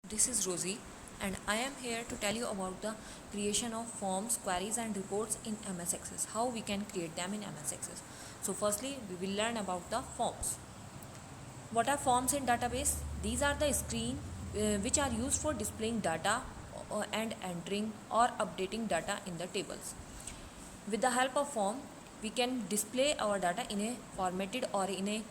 This is Rosie and I am here to tell you about the creation of forms, queries and reports in MS Access, how we can create them in MS Access. So firstly, we will learn about the forms. What are forms in database? These are the screen which are used for displaying data and entering or updating data in the tables. With the help of form, we can display our data in a formatted or in a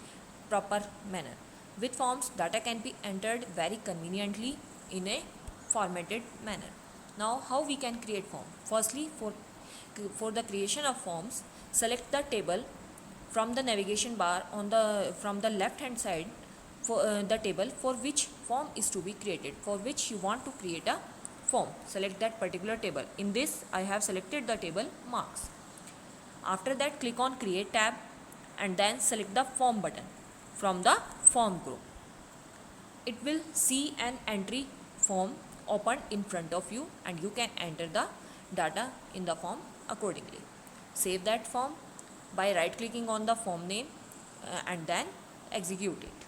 proper manner. With forms, data can be entered very conveniently in a formatted manner. Now, how we can create form? Firstly, for the creation of forms, select the table from the navigation bar from the left hand side for the table for which form is to be created, for which you want to create a form. Select that particular table. In this, I have selected the table marks. After that, click on create tab and then select the form button from the form group. It will see an entry form opened in front of you and you can enter the data in the form accordingly. Save that form by right clicking on the form name and then execute it.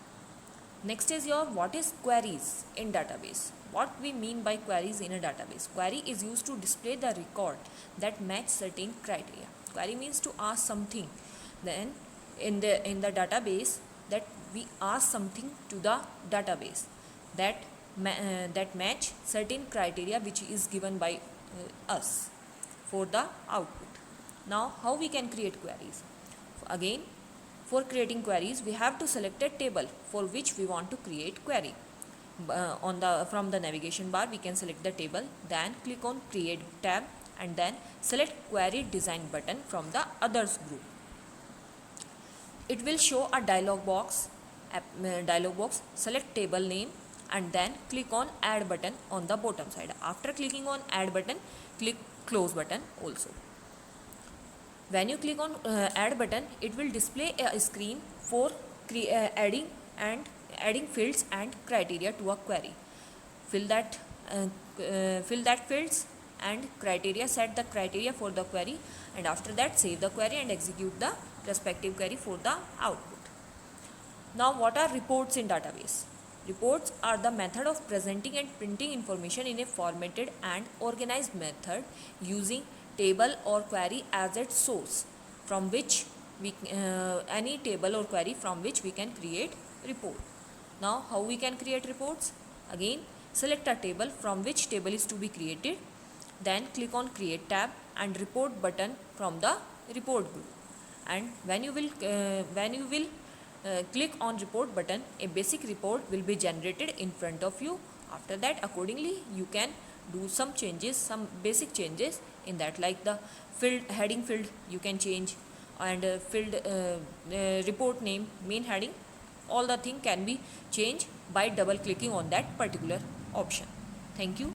Next is your what is queries in database. What we mean by queries in a database? Query is used to display the record that match certain criteria. Query means to ask something. Then in the database, that we ask something to the database that that match certain criteria which is given by us for the output. Now how we can create queries? Again, for creating queries, we have to select a table for which we want to create query. From the navigation bar, we can select the table, then click on create tab and then select query design button from the others group. It will show a dialog box. Select table name and then click on add button on the bottom side. After clicking on add button, click close button also. When you click on add button, it will display a screen for adding fields and criteria to a query. Fill that fields and criteria, set the criteria for the query, and after that save the query and execute the respective query for the output. Now what are reports in database? Reports are the method of presenting and printing information in a formatted and organized method using table or query as its source, from which any table or query from which we can create report. Now how we can create reports? Again, select a table from which table is to be created, then click on create tab and report button from the report group. And when you will click on report button, a basic report will be generated in front of you. After that, accordingly you can do some changes, some basic changes in that, like the heading field you can change, and report name, main heading, all the thing can be changed by double clicking on that particular option. Thank you.